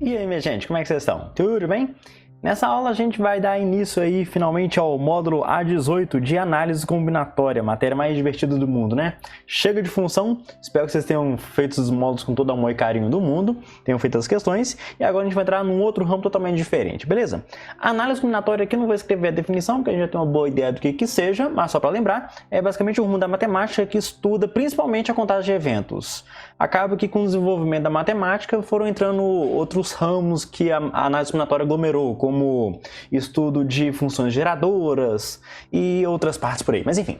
E aí, minha gente, como é que vocês estão? Tudo bem? Nessa aula a gente vai dar início aí finalmente ao módulo A18 de análise combinatória, matéria mais divertida do mundo, né? Chega de função, espero que vocês tenham feito os módulos com todo o amor e carinho do mundo, tenham feito as questões, e agora a gente vai entrar num outro ramo totalmente diferente, beleza? A análise combinatória aqui não vou escrever a definição, porque a gente já tem uma boa ideia do que seja, mas só para lembrar, é basicamente o rumo da matemática que estuda principalmente a contagem de eventos. Acaba que com o desenvolvimento da matemática foram entrando outros ramos que a análise combinatória aglomerou, como estudo de funções geradoras e outras partes por aí, mas enfim.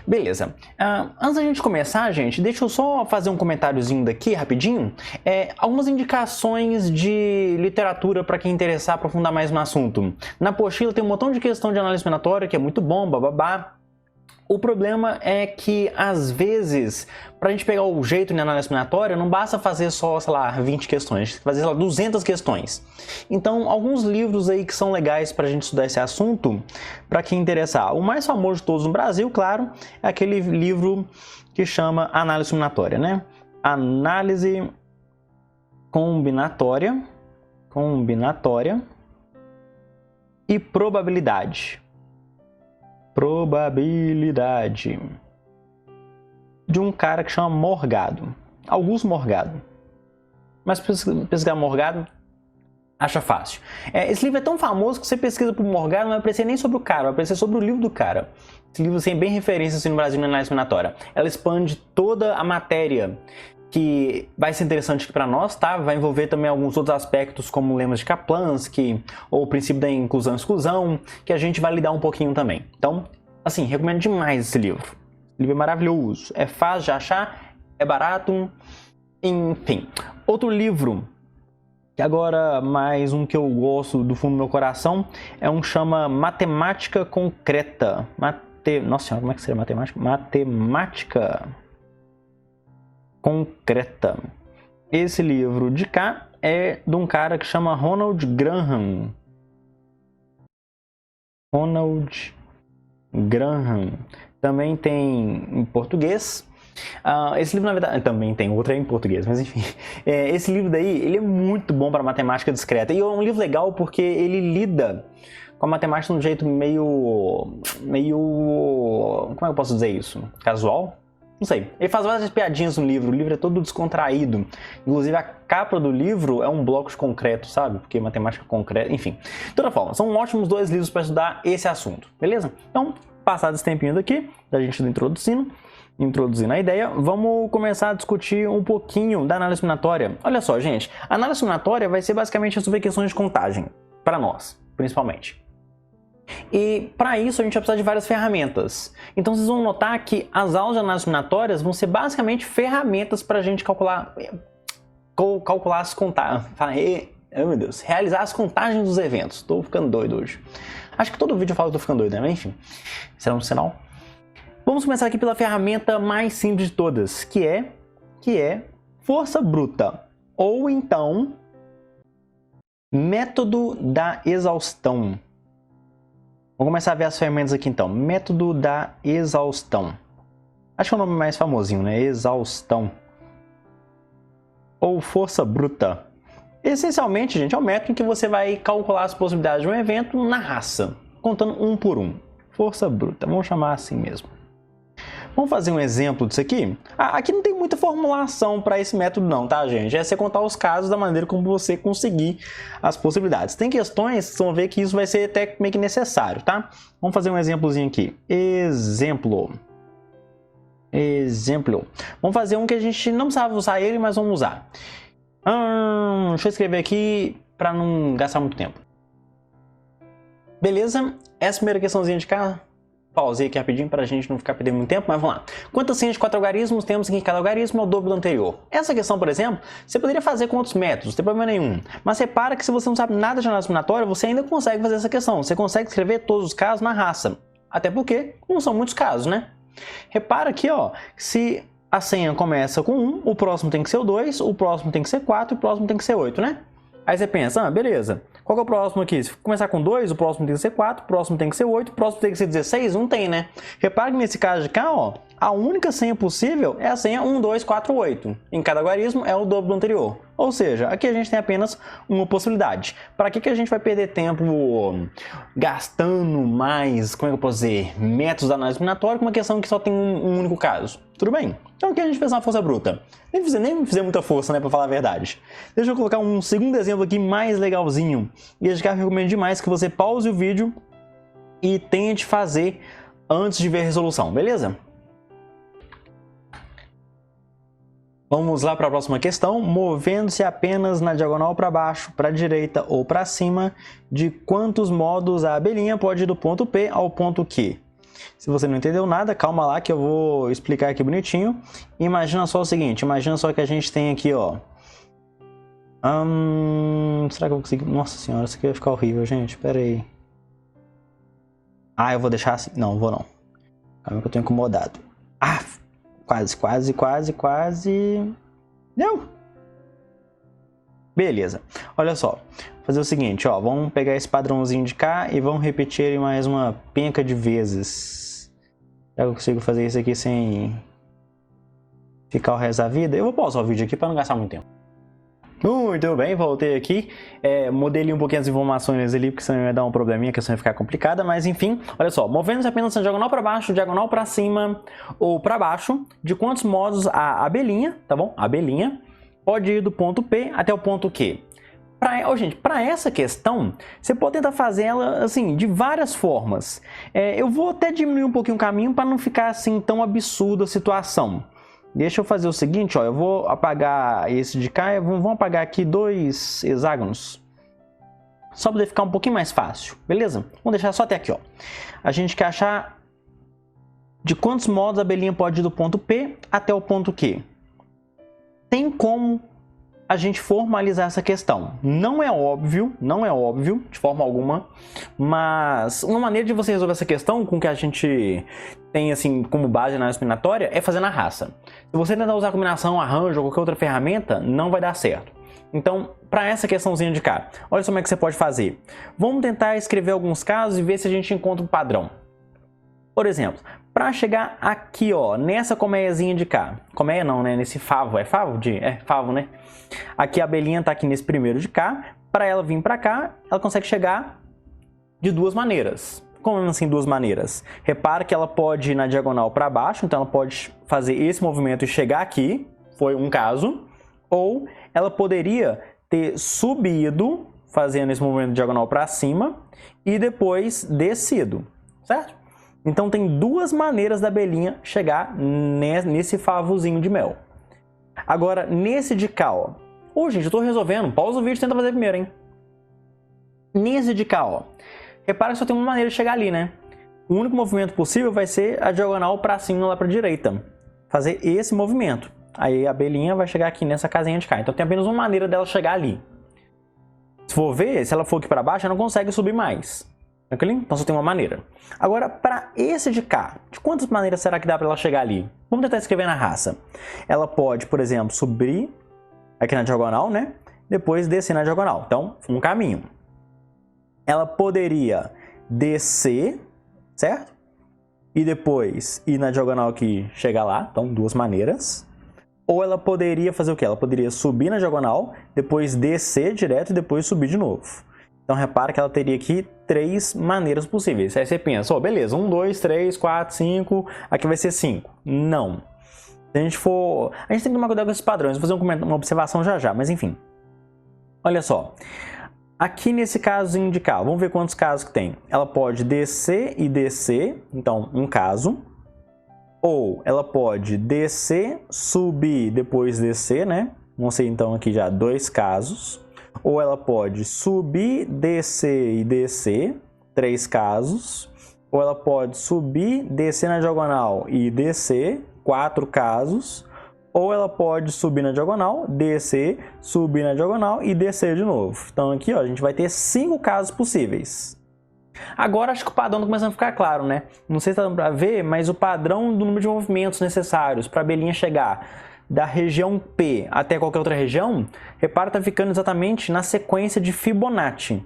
Beleza. Antes da gente começar, gente, deixa eu só fazer um comentáriozinho daqui, rapidinho. Algumas indicações de literatura para quem interessar aprofundar mais no assunto. Na apostila tem um montão de questão de análise combinatória, que é muito bom, bababá. O problema é que, às vezes, para a gente pegar o jeito na análise combinatória, não basta fazer só, sei lá, 20 questões, a gente tem que fazer, sei lá, 200 questões. Então, alguns livros aí que são legais para a gente estudar esse assunto, para quem interessar. O mais famoso de todos no Brasil, claro, é aquele livro que chama Análise Combinatória, né? Análise combinatória e probabilidade. De um cara que chama Morgado, Augusto Morgado. Mas pesquisar Morgado acha fácil. Esse livro é tão famoso que você pesquisa por Morgado, não vai aparecer nem sobre o cara, vai aparecer sobre o livro do cara. Esse livro tem bem referência assim, no Brasil na análise combinatória. Ela expande toda a matéria, que vai ser interessante aqui para nós, tá? Vai envolver também alguns outros aspectos como lemas de Kaplansky ou o princípio da inclusão e exclusão, que a gente vai lidar um pouquinho também. Então, assim, recomendo demais esse livro. Esse livro é maravilhoso, é fácil de achar, é barato, enfim. Outro livro, que agora mais um que eu gosto do fundo do meu coração, é um que chama Matemática Concreta. Nossa senhora, como é que seria matemática? Matemática Concreta. Esse livro de cá é de um cara que chama Ronald Graham. Também tem em português. Esse livro, na verdade, também tem outro em português, mas enfim. Esse livro daí, ele é muito bom para matemática discreta. E é um livro legal porque ele lida com a matemática de um jeito meio... Como é que eu posso dizer isso? Casual? Não sei. Ele faz várias piadinhas no livro. O livro é todo descontraído. Inclusive, a capa do livro é um bloco de concreto, sabe? Porque matemática concreta, enfim. De toda forma, são ótimos dois livros para estudar esse assunto, beleza? Então, passado esse tempinho daqui, da gente introduzindo a ideia, vamos começar a discutir um pouquinho da análise combinatória. Olha só, gente. A análise combinatória vai ser basicamente resolver questões de contagem. Para nós, principalmente. E para isso a gente vai precisar de várias ferramentas. Então vocês vão notar que as aulas de análise combinatórias vão ser basicamente ferramentas para a gente calcular as contagens. Oh, meu Deus, realizar as contagens dos eventos. Estou ficando doido hoje. Acho que todo vídeo eu falo que estou ficando doido, né? Mas enfim, será um sinal? Vamos começar aqui pela ferramenta mais simples de todas, que é força bruta, ou então método da exaustão. Vamos começar a ver as ferramentas aqui então. Método da exaustão. Acho que é o nome mais famosinho, né? Exaustão. Ou força bruta. Essencialmente, gente, é o método em que você vai calcular as possibilidades de um evento na raça, contando um por um. Força bruta, vamos chamar assim mesmo. Vamos fazer um exemplo disso aqui? Aqui não tem muita formulação para esse método não, tá, gente? É você contar os casos da maneira como você conseguir as possibilidades. Tem questões que vocês vão ver que isso vai ser até meio que necessário, tá? Vamos fazer um exemplozinho aqui. Exemplo. Vamos fazer um que a gente não precisava usar ele, mas vamos usar. Deixa eu escrever aqui para não gastar muito tempo. Beleza? Essa primeira questãozinha de cá. Pausei aqui rapidinho para a gente não ficar perdendo muito tempo, mas vamos lá. Quantas senhas de 4 algarismos temos em que cada algarismo é o dobro do anterior? Essa questão, por exemplo, você poderia fazer com outros métodos, não tem problema nenhum. Mas repara que se você não sabe nada de análise combinatória, você ainda consegue fazer essa questão. Você consegue escrever todos os casos na raça. Até porque não são muitos casos, né? Repara aqui, ó, se a senha começa com 1, o próximo tem que ser o 2, o próximo tem que ser 4 e o próximo tem que ser 8, né? Aí você pensa, beleza, qual que é o próximo aqui? Se começar com 2, o próximo tem que ser 4, o próximo tem que ser 8, o próximo tem que ser 16, não tem, né? Repara que nesse caso de cá, ó, a única senha possível é a senha 1248. Em cada algarismo é o dobro do anterior. Ou seja, aqui a gente tem apenas uma possibilidade. Para que a gente vai perder tempo gastando mais, como é que eu posso dizer, métodos da análise combinatória com uma questão que só tem um único caso? Tudo bem? Então aqui a gente fez uma força bruta. Nem fizer muita força, né, para falar a verdade. Deixa eu colocar um segundo exemplo aqui mais legalzinho. E eu recomendo demais que você pause o vídeo e tente fazer antes de ver a resolução, beleza? Vamos lá para a próxima questão. Movendo-se apenas na diagonal para baixo, para a direita ou para cima, de quantos modos a abelhinha pode ir do ponto P ao ponto Q? Se você não entendeu nada, calma lá que eu vou explicar aqui bonitinho. Imagina só o seguinte, imagina só que a gente tem aqui, ó... será que eu vou conseguir? Nossa senhora, isso aqui vai ficar horrível, gente. Pera aí. Ah, eu vou deixar assim. Não, vou não. Calma que eu tô incomodado. Ah, quase. Deu. Beleza. Olha só. Vou fazer o seguinte, ó. Vamos pegar esse padrãozinho de cá e vamos repetir ele mais uma penca de vezes. Será que eu consigo fazer isso aqui sem ficar o resto da vida? Eu vou pausar o vídeo aqui para não gastar muito tempo. Muito bem, voltei aqui, modelei um pouquinho as informações ali, porque senão vai dar um probleminha, a questão vai ficar complicada, mas enfim, olha só, movendo-se apenas na diagonal para baixo, diagonal para cima ou para baixo, de quantos modos a abelhinha, tá bom? A abelhinha pode ir do ponto P até o ponto Q. Gente, para essa questão, você pode tentar fazer ela assim, de várias formas. Eu vou até diminuir um pouquinho o caminho para não ficar assim tão absurda a situação. Deixa eu fazer o seguinte, ó, eu vou apagar esse de cá, vamos apagar aqui 2 hexágonos, só para poder ficar um pouquinho mais fácil, beleza? Vamos deixar só até aqui, ó. A gente quer achar de quantos modos a abelhinha pode ir do ponto P até o ponto Q. Tem como a gente formalizar essa questão. Não é óbvio, de forma alguma, mas uma maneira de você resolver essa questão com que a gente tem assim como base na análise combinatória é fazer na raça. Se você tentar usar combinação, arranjo ou qualquer outra ferramenta, não vai dar certo. Então, para essa questãozinha de cá, olha só como é que você pode fazer. Vamos tentar escrever alguns casos e ver se a gente encontra um padrão. Por exemplo, para chegar aqui, ó, nessa colmeiazinha de cá, colmeia não, né, nesse favo, é favo? É favo, né? Aqui a abelhinha tá aqui nesse primeiro de cá, para ela vir para cá, ela consegue chegar de duas maneiras. Como assim duas maneiras? Repara que ela pode ir na diagonal para baixo, então ela pode fazer esse movimento e chegar aqui, foi um caso, ou ela poderia ter subido, fazendo esse movimento diagonal para cima, e depois descido, certo? Então tem duas maneiras da abelhinha chegar nesse favozinho de mel. Agora, nesse de cá, ó. Gente, eu tô resolvendo. Pausa o vídeo e tenta fazer primeiro, hein? Nesse de cá, ó. Repara que só tem uma maneira de chegar ali, né? O único movimento possível vai ser a diagonal para cima lá para direita. Fazer esse movimento. Aí a abelhinha vai chegar aqui nessa casinha de cá. Então tem apenas uma maneira dela chegar ali. Se for ver, se ela for aqui para baixo, ela não consegue subir mais. Tranquilo? Então só tem uma maneira. Agora, para esse de cá, de quantas maneiras será que dá para ela chegar ali? Vamos tentar escrever na raça. Ela pode, por exemplo, subir aqui na diagonal, né? Depois descer na diagonal. Então, um caminho. Ela poderia descer, certo? E depois ir na diagonal aqui, chegar lá. Então, duas maneiras. Ou ela poderia fazer o quê? Ela poderia subir na diagonal, depois descer direto e depois subir de novo. Então, repara que ela teria aqui 3 maneiras possíveis. Aí você pensa, beleza, 1, 2, 3, 4, 5, aqui vai ser 5. Não. Se a gente for... A gente tem que tomar cuidado com esses padrões. Vou fazer uma observação já, mas enfim. Olha só. Aqui nesse casozinho de cá, vamos ver quantos casos que tem. Ela pode descer e descer, então um caso. Ou ela pode descer, subir, depois descer, né? Vamos ser então aqui já 2 casos. Ou ela pode subir, descer e descer, 3 casos. Ou ela pode subir, descer na diagonal e descer, 4 casos. Ou ela pode subir na diagonal, descer, subir na diagonal e descer de novo. Então aqui, ó, a gente vai ter 5 casos possíveis. Agora acho que o padrão está começando a ficar claro, né? Não sei se está dando para ver, mas o padrão do número de movimentos necessários para a abelhinha chegar da região P até qualquer outra região, repara, está ficando exatamente na sequência de Fibonacci.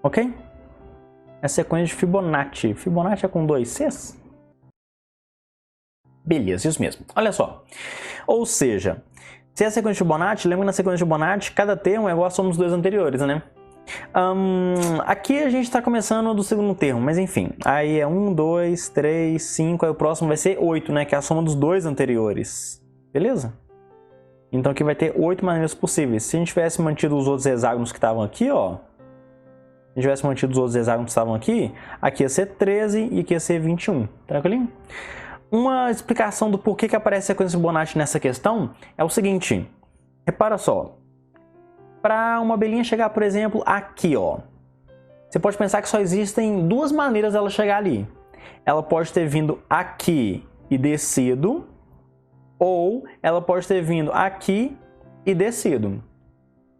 Ok? É a sequência de Fibonacci. Fibonacci é com 2 Cs? Beleza, isso mesmo. Olha só. Ou seja, se é a sequência de Fibonacci, lembra que na sequência de Fibonacci, cada termo é igual à soma dos dois anteriores, né? Aqui a gente está começando do segundo termo, mas enfim. Aí é 1, 2, 3, 5, aí o próximo vai ser 8, né? Que é a soma dos dois anteriores. Beleza? Então aqui vai ter 8 maneiras possíveis. Se a gente tivesse mantido os outros hexágonos que estavam aqui, ó. Se a gente tivesse mantido os outros hexágonos que estavam aqui ia ser 13 e aqui ia ser 21. Tranquilinho? Uma explicação do porquê que aparece a sequência de Fibonacci nessa questão é o seguinte. Repara só. Para uma abelhinha chegar, por exemplo, aqui, ó. Você pode pensar que só existem duas maneiras dela chegar ali. Ela pode ter vindo aqui e descido, ou ela pode ter vindo aqui e descido.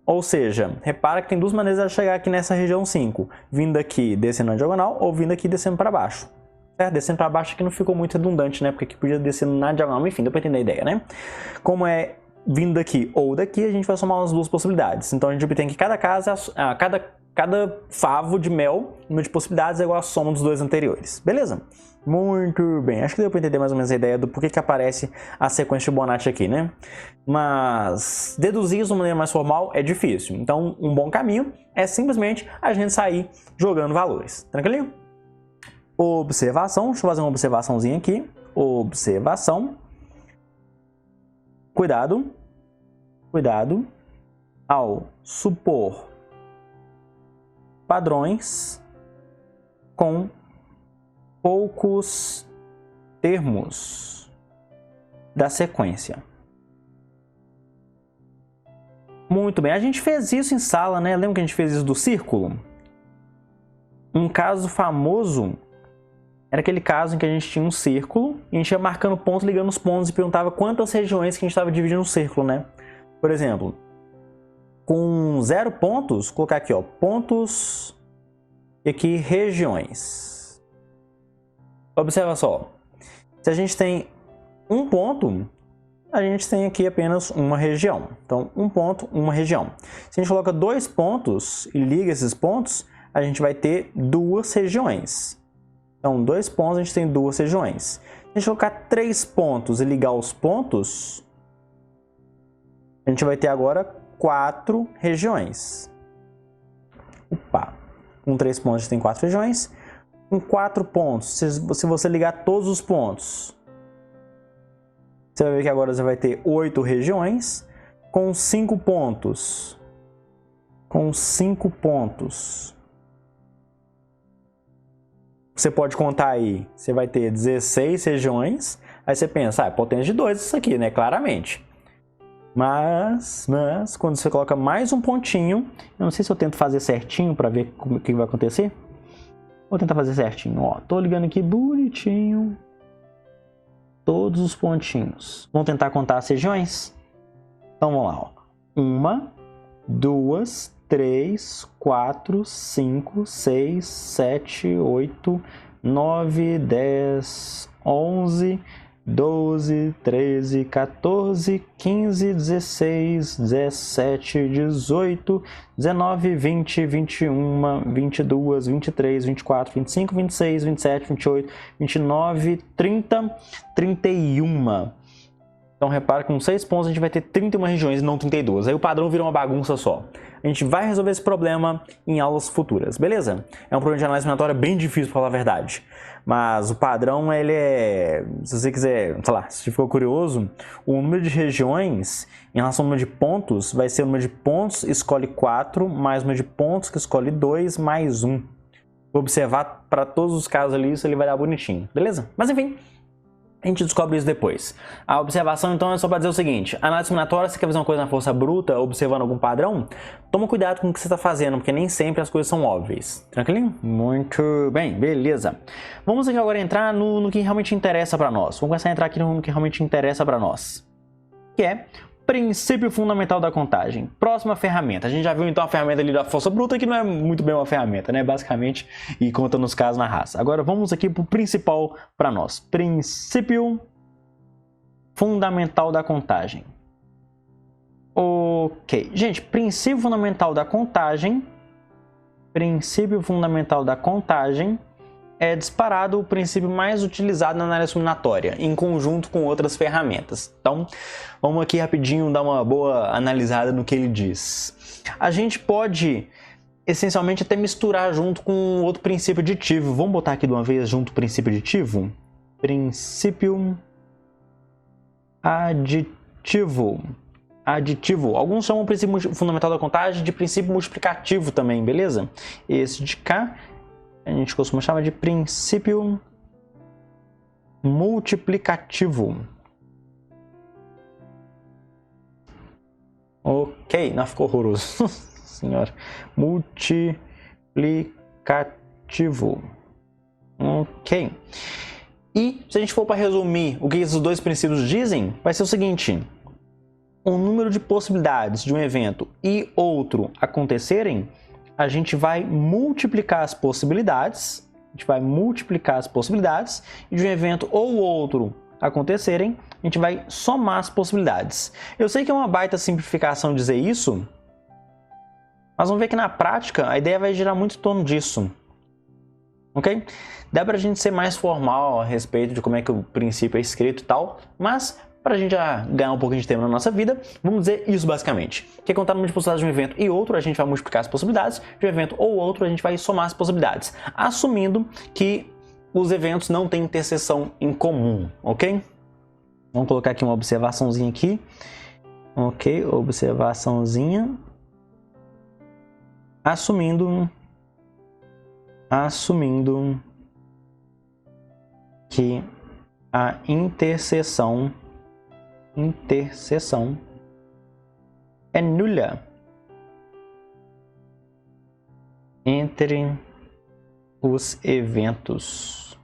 Ou seja, repara que tem duas maneiras dela chegar aqui nessa região 5. Vindo aqui descendo na diagonal ou vindo aqui descendo para baixo. Certo? Descendo para baixo aqui não ficou muito redundante, né? Porque aqui podia descer na diagonal, enfim, deu para entender a ideia, né? Como é vindo daqui ou daqui, a gente vai somar as duas possibilidades. Então a gente obtém que cada favo de mel, número de possibilidades, é igual à soma dos dois anteriores. Beleza? Muito bem. Acho que deu para entender mais ou menos a ideia do porquê que aparece a sequência de Fibonacci aqui, né? Mas deduzir isso de uma maneira mais formal é difícil. Então um bom caminho é simplesmente a gente sair jogando valores. Tranquilinho? Observação. Deixa eu fazer uma observaçãozinha aqui. Observação. Cuidado. Cuidado ao supor padrões com poucos termos da sequência. Muito bem, a gente fez isso em sala, né? Lembra que a gente fez isso do círculo? Um caso famoso era aquele caso em que a gente tinha um círculo e a gente ia marcando pontos, ligando os pontos e perguntava quantas regiões que a gente estava dividindo o círculo, né? Por exemplo, com 0 pontos, colocar aqui, ó, pontos e aqui regiões. Observa só, se a gente tem um ponto, a gente tem aqui apenas uma região. Então, um ponto, uma região. Se a gente coloca 2 pontos e liga esses pontos, a gente vai ter 2 regiões. Então, 2 pontos, a gente tem 2 regiões. Se a gente colocar 3 pontos e ligar os pontos, a gente vai ter agora 4 regiões. Opa! Com 3 pontos, a gente tem 4 regiões. Com 4 pontos, se você ligar todos os pontos, você vai ver que agora você vai ter 8 regiões. Com 5 pontos, você pode contar aí, você vai ter 16 regiões. Aí você pensa, é potência de 2 isso aqui, né? Claramente. Mas quando você coloca mais um pontinho, eu não sei se eu tento fazer certinho para ver o que vai acontecer. Vou tentar fazer certinho, ó. Tô ligando aqui bonitinho. Todos os pontinhos. Vamos tentar contar as regiões? Então vamos lá, ó. 1, 2, 3, 4, 5, 6, 7, 8, 9, 10, 11, 12, 13, 14, 15, 16, 17, 18, 19, 20, 21, 22, 23, 24, 25, 26, 27, 28, 29, 30, 31. Então repara que com 6 pontos a gente vai ter 31 regiões e não 32. Aí o padrão vira uma bagunça só. A gente vai resolver esse problema em aulas futuras, beleza? É um problema de análise combinatória bem difícil, para falar a verdade. Mas o padrão, ele é... Se você quiser, sei lá, se ficou curioso, o número de regiões em relação ao número de pontos vai ser o número de pontos, escolhe 4, mais o número de pontos, que escolhe 2, mais 1. Vou observar para todos os casos ali, isso ele vai dar bonitinho, beleza? Mas enfim... A gente descobre isso depois. A observação, então, é só para dizer o seguinte. Análise combinatória, você quer fazer uma coisa na força bruta, observando algum padrão? Toma cuidado com o que você está fazendo, porque nem sempre as coisas são óbvias. Tranquilinho? Muito bem, beleza. Vamos aqui agora entrar no que realmente interessa para nós. Vamos começar a entrar aqui no que realmente interessa para nós. Que é princípio fundamental da contagem. Próxima ferramenta. A gente já viu então a ferramenta ali da força bruta, que não é muito bem uma ferramenta, né? Basicamente, e conta nos casos na raça. Agora vamos aqui para o principal para nós. Princípio fundamental da contagem. Ok. Gente, princípio fundamental da contagem. Princípio fundamental da contagem é disparado o princípio mais utilizado na análise combinatória, em conjunto com outras ferramentas. Então, vamos aqui rapidinho dar uma boa analisada no que ele diz. A gente pode, essencialmente, até misturar junto com outro princípio aditivo. Vamos botar aqui de uma vez junto o princípio aditivo? Princípio aditivo. Alguns chamam o princípio fundamental da contagem de princípio multiplicativo também, beleza? Esse de cá a gente costuma chamar de princípio multiplicativo. Ok, não ficou horroroso. Senhora. Multiplicativo. Ok. E se a gente for para resumir o que esses dois princípios dizem, vai ser o seguinte: o número de possibilidades de um evento e outro acontecerem, a gente vai multiplicar as possibilidades, e de um evento ou outro acontecerem, a gente vai somar as possibilidades. Eu sei que é uma baita simplificação dizer isso, mas vamos ver que na prática a ideia vai girar muito em torno disso. Ok? Dá pra gente ser mais formal a respeito de como é que o princípio é escrito e tal, mas para a gente já ganhar um pouquinho de tempo na nossa vida, vamos dizer isso basicamente. Que é contar o número de possibilidades de um evento e outro, a gente vai multiplicar as possibilidades, de um evento ou outro, a gente vai somar as possibilidades, assumindo que os eventos não têm interseção em comum, ok? Vamos colocar aqui uma observaçãozinha aqui. Ok, observaçãozinha. Assumindo que a interseção é nula entre os eventos.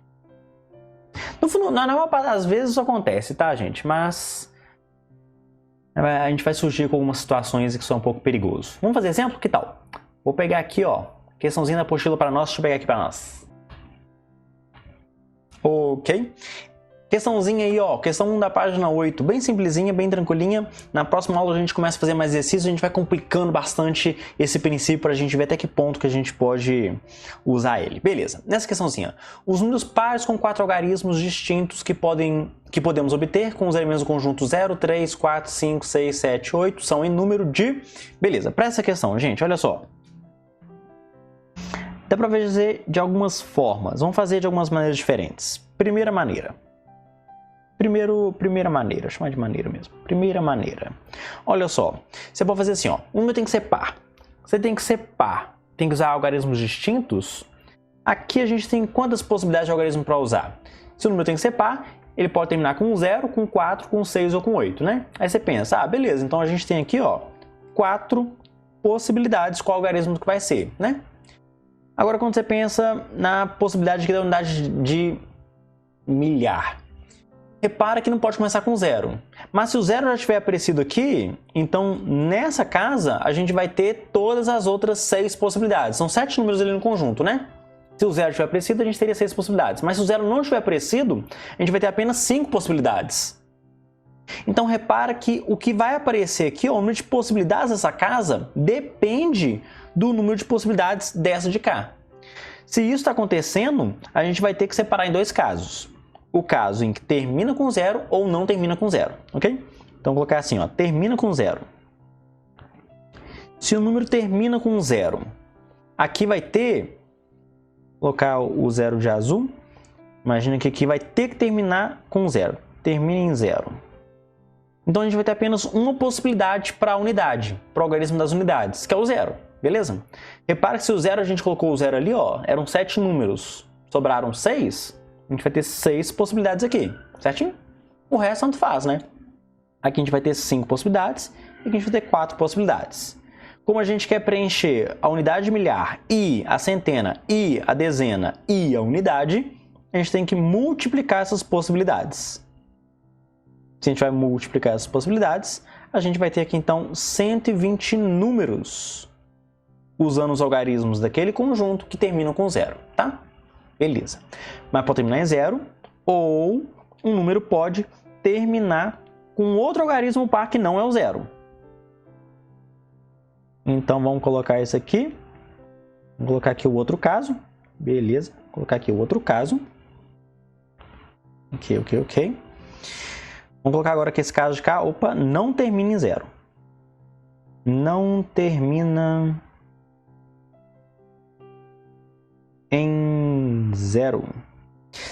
No fundo, na maior parte das vezes isso acontece, tá, gente? Mas a gente vai surgir com algumas situações que são um pouco perigosas. Vamos fazer exemplo? Que tal? Vou pegar aqui, ó, questãozinha da apostila para nós. Deixa eu pegar aqui para nós. Ok. Questãozinha aí, ó, questão 1 da página 8, bem simplesinha, bem tranquilinha. Na próxima aula a gente começa a fazer mais exercícios, a gente vai complicando bastante esse princípio para a gente ver até que ponto que a gente pode usar ele. Beleza, nessa questãozinha, os números pares com 4 algarismos distintos que podemos obter com os elementos do conjunto 0, 3, 4, 5, 6, 7, 8 são em número de... Beleza, para essa questão, gente, olha só. Dá para fazer de algumas formas, vamos fazer de algumas maneiras diferentes. Primeira maneira, chamar de maneira mesmo. Primeira maneira. Olha só, você pode fazer assim, ó. O número tem que ser par. Você tem que ser par. Tem que usar algarismos distintos. Aqui a gente tem quantas possibilidades de algarismo para usar? Se o número tem que ser par, ele pode terminar com 0, com 4, com 6 ou com 8, né? Aí você pensa, ah, beleza, então a gente tem aqui, ó, 4 possibilidades qual algarismo que vai ser, né? Agora, quando você pensa na possibilidade da unidade de milhar, repara que não pode começar com 0. Mas se o 0 já estiver aparecido aqui, então nessa casa a gente vai ter todas as outras 6 possibilidades. São 7 números ali no conjunto, né? Se o 0 estiver aparecido, a gente teria 6 possibilidades. Mas se o 0 não estiver aparecido, a gente vai ter apenas 5 possibilidades. Então repara que o que vai aparecer aqui, ó, o número de possibilidades dessa casa, depende do número de possibilidades dessa de cá. Se isso está acontecendo, a gente vai ter que separar em dois casos. O caso em que termina com 0 ou não termina com 0, ok? Então, vou colocar assim, ó, termina com 0. Se o número termina com 0, aqui vai ter, vou colocar o 0 de azul, imagina que aqui vai ter que terminar com 0, termina em 0. Então, a gente vai ter apenas uma possibilidade para a unidade, para o algarismo das unidades, que é o 0, beleza? Repara que se o 0 a gente colocou o 0 ali, ó, eram 7 números, sobraram 6, a gente vai ter 6 possibilidades aqui, certinho? O resto tanto faz, né? Aqui a gente vai ter 5 possibilidades e aqui a gente vai ter 4 possibilidades. Como a gente quer preencher a unidade de milhar e a centena e a dezena e a unidade, a gente tem que multiplicar essas possibilidades. Se a gente vai multiplicar essas possibilidades, a gente vai ter aqui então 120 números usando os algarismos daquele conjunto que terminam com 0, tá? Beleza. Mas pode terminar em 0 ou um número pode terminar com outro algarismo par que não é o 0. Então vamos colocar isso aqui. Vou colocar aqui o outro caso. Beleza. colocar aqui o outro caso. Ok. Vamos colocar agora que esse caso de cá, opa, não termina em 0. Não termina em 0.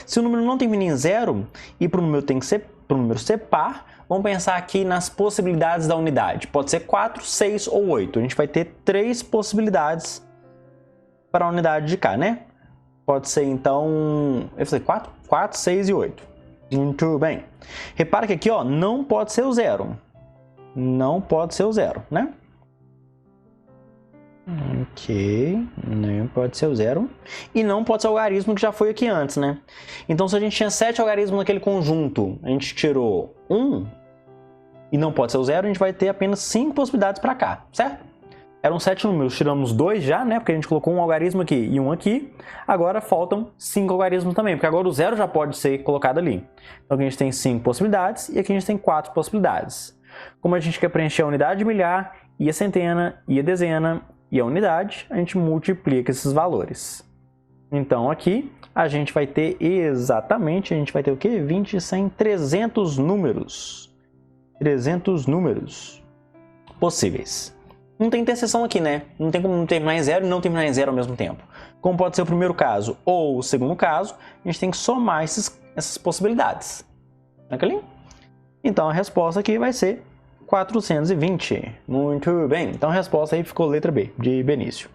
Se o número não termina em 0 e para o número tem que ser para o número ser par, vamos pensar aqui nas possibilidades da unidade. Pode ser 4, 6 ou 8. A gente vai ter 3 possibilidades para a unidade de cá, né? Pode ser então, eu falei 4, 6 e 8. Muito bem. Repara que aqui, ó, não pode ser o 0. Não pode ser o 0, né? Ok, não pode ser o 0. E não pode ser o algarismo que já foi aqui antes, né? Então, se a gente tinha 7 algarismos naquele conjunto, a gente tirou 1 e não pode ser o 0, a gente vai ter apenas 5 possibilidades para cá, certo? Eram 7 números, tiramos 2 já, né? Porque a gente colocou um algarismo aqui e um aqui. Agora faltam 5 algarismos também, porque agora o 0 já pode ser colocado ali. Então aqui a gente tem 5 possibilidades e aqui a gente tem 4 possibilidades. Como a gente quer preencher a unidade de milhar, e a centena, e a dezena, e a unidade, a gente multiplica esses valores. Então aqui a gente vai ter exatamente, a gente vai ter o quê? 20, 100, 300 números. 300 números possíveis. Não tem interseção aqui, né? Não tem como terminar em 0 e não terminar em 0 ao mesmo tempo. Como pode ser o primeiro caso ou o segundo caso, a gente tem que somar essas possibilidades. Aqui? Então a resposta aqui vai ser 420. Muito bem. Então a resposta aí ficou letra B, de Benício.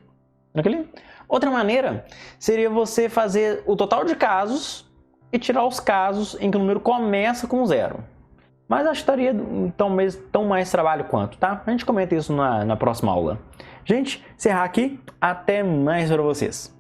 Aqui? Outra maneira seria você fazer o total de casos e tirar os casos em que o número começa com 0. Mas acho que estaria tão mais trabalho quanto, tá? A gente comenta isso na próxima aula. Gente, encerrar aqui. Até mais para vocês.